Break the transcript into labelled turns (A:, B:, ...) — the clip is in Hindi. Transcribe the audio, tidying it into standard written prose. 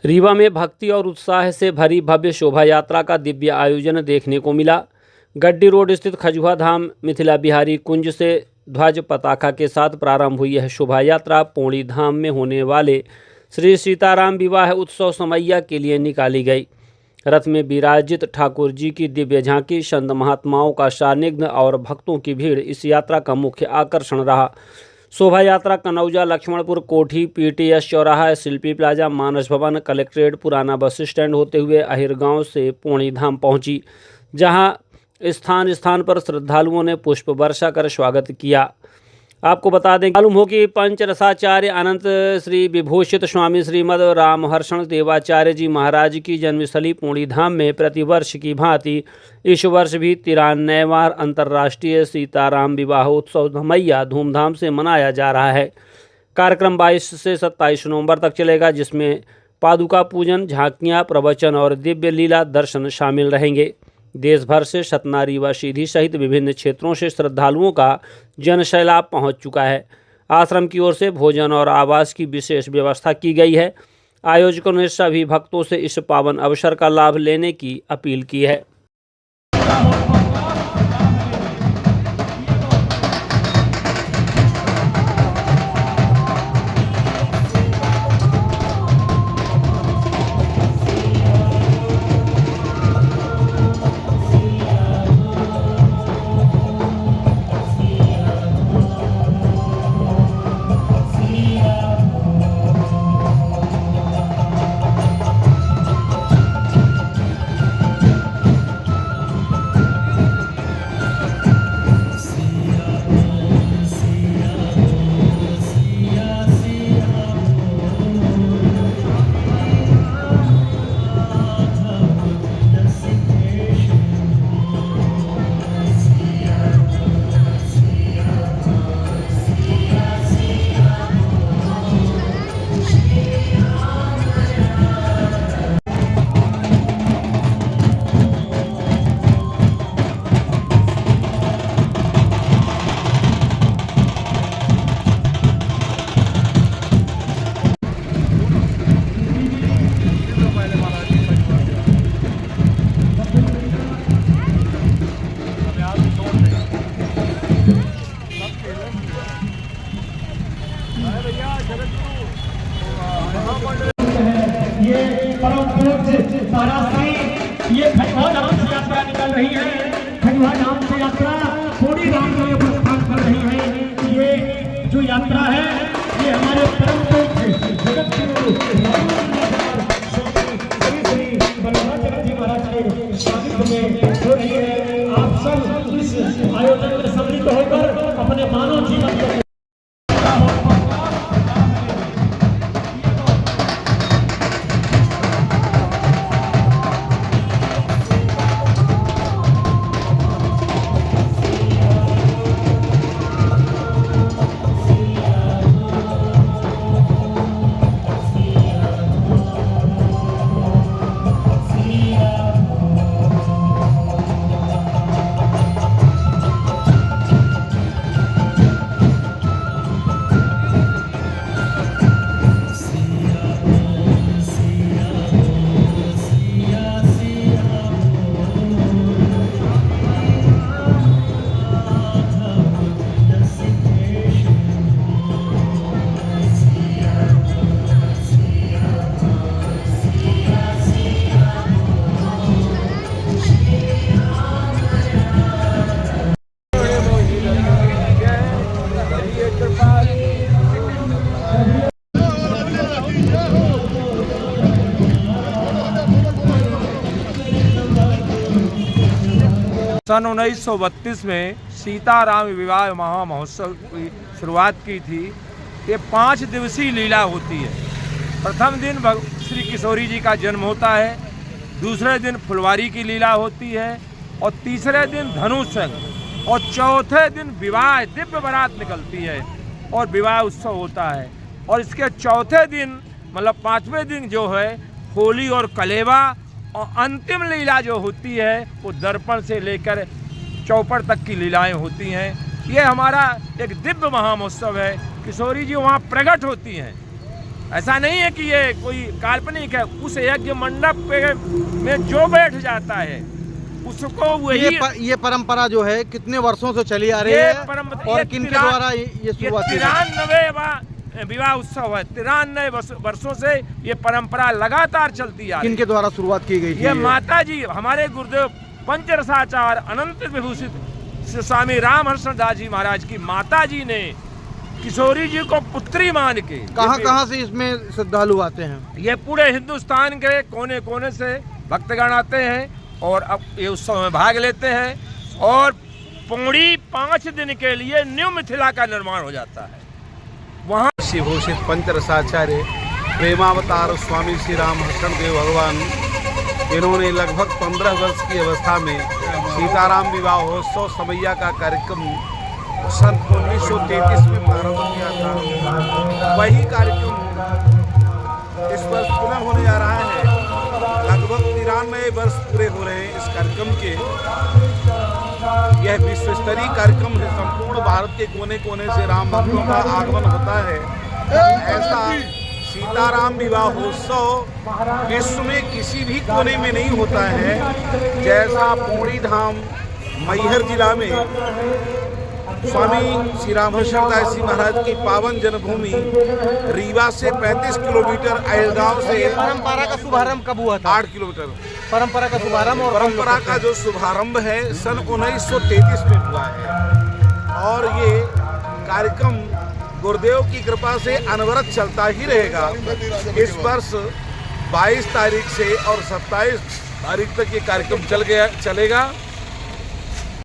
A: रीवा में भक्ति और उत्साह से भरी भव्य शोभा यात्रा का दिव्य आयोजन देखने को मिला। गड्डी रोड स्थित खजुआ धाम मिथिला बिहारी कुंज से ध्वज पताका के साथ प्रारंभ हुई यह शोभा यात्रा पौड़ी धाम में होने वाले श्री सीताराम विवाह उत्सव समैया के लिए निकाली गई। रथ में विराजित ठाकुर जी की दिव्य झांकी, संत महात्माओं का सानिध्य और भक्तों की भीड़ इस यात्रा का मुख्य आकर्षण रहा। शोभा यात्रा कनौजा, लक्ष्मणपुर, कोठी, पीटीएस चौराहा, शिल्पी प्लाजा, मानस भवन, कलेक्ट्रेट, पुराना बस स्टैंड होते हुए अहिर गांव से पौड़ी धाम पहुंची, जहां स्थान स्थान पर श्रद्धालुओं ने पुष्प वर्षा कर स्वागत किया। आपको बता दें, मालूम हो कि पंचरसाचार्य अनंत श्री विभूषित स्वामी श्रीमद रामहर्षण देवाचार्य जी महाराज की जन्मस्थली पौड़ी धाम में प्रतिवर्ष की भांति इस वर्ष भी 93वां अंतर्राष्ट्रीय सीताराम विवाह उत्सव समैया धूमधाम से मनाया जा रहा है। कार्यक्रम 22 से 27 नवंबर तक चलेगा, जिसमें पादुका पूजन, झांकियां, प्रवचन और दिव्य लीला दर्शन शामिल रहेंगे। देश भर से सतना, रीवा, सीधी सहित विभिन्न क्षेत्रों से श्रद्धालुओं का जनसैलाब पहुंच चुका है। आश्रम की ओर से भोजन और आवास की विशेष व्यवस्था की गई है। आयोजकों ने सभी भक्तों से इस पावन अवसर का लाभ लेने की अपील की है।
B: ये परम पूज्य महाराज ये खजुआ धाम से यात्रा निकल रही है। खजुआ धाम से यात्रा पौड़ी धाम को प्रस्थान कर रही है। ये जो यात्रा है ये हमारे परम पूज्य जगत गुरु श्री बल्लभाचार्य जी महाराज के सानिध्य में हो रही है। आप सब इस आयोजन में सम्मिलित होकर अपने मानव जीवन को
C: सन 1932 में सीताराम विवाह महामहोत्सव की शुरुआत की थी। ये 5 दिवसीय लीला होती है। प्रथम दिन श्री किशोरी जी का जन्म होता है, दूसरे दिन फुलवारी की लीला होती है और तीसरे दिन धनुष संग और चौथे दिन विवाह दिव्य बारात निकलती है और विवाह उत्सव होता है। और इसके चौथे दिन मतलब 5वें दिन जो है होली और कलेवा और अंतिम लीला जो होती है वो दर्पण से लेकर चौपड़ तक की लीलाएं होती हैं। ये हमारा एक दिव्य महामहोत्सव है। किशोरी जी वहाँ प्रकट होती हैं ऐसा नहीं है कि ये कोई काल्पनिक है। उस यज्ञ मंडप पे में जो बैठ जाता है उसको वही
D: ये परंपरा जो है कितने वर्षों से चली आ रही है और किनके द्वारा ये शुरुआत की गई?
C: 93वां विवाह उत्सव है। 93 वर्षों से ये परंपरा लगातार चलती आ रही है।
D: किनके द्वारा शुरुआत की गई थी?
C: ये माता जी हमारे गुरुदेव पंचरसाचार्य अनंत विभूषित स्वामी रामहर्षण दास जी महाराज की माता जी ने किशोरी जी को पुत्री मान के।
D: कहाँ से इसमें श्रद्धालु आते हैं?
C: ये पूरे हिंदुस्तान के कोने कोने से भक्तगण आते हैं और अब ये उत्सव में भाग लेते हैं और पौड़ी 5 दिन के लिए न्यू मिथिला का निर्माण हो जाता है। वहाँ
E: भूषित पंचरसाचार्य प्रेमावतार स्वामी श्री रामहर्षण देव भगवान, इन्होंने लगभग 15 वर्ष की अवस्था में सीताराम विवाहोत्सव समैया का कार्यक्रम सन 1933 में प्रारंभ किया था। वही कार्यक्रम इस वर्ष पुनः होने जा रहा है। लगभग 93 वर्ष पूरे हो रहे हैं इस कार्यक्रम के। यह विश्व स्तरीय कार्यक्रम है। संपूर्ण भारत के कोने कोने से राम भक्तों का आगमन होता है। ऐसा सीताराम विवाहोत्सव विश्व में किसी भी कोने में नहीं होता है। जैसा पौड़ी धाम मैहर जिला में स्वामी श्री रामहर्षण दास जी महाराज की पावन जन्मभूमि रीवा से 35 किलोमीटर, अहलगांव से।
D: परंपरा का शुभारंभ कब हुआ था?
E: 8 किलोमीटर।
D: परंपरा का शुभारंभ और
E: परंपरा का जो शुभारंभ है सन 1933 में हुआ है और ये कार्यक्रम गुरुदेव की कृपा से अनवरत चलता ही रहेगा। इस वर्ष 22 तारीख से और 27 तारीख तक ये कार्यक्रम चलेगा।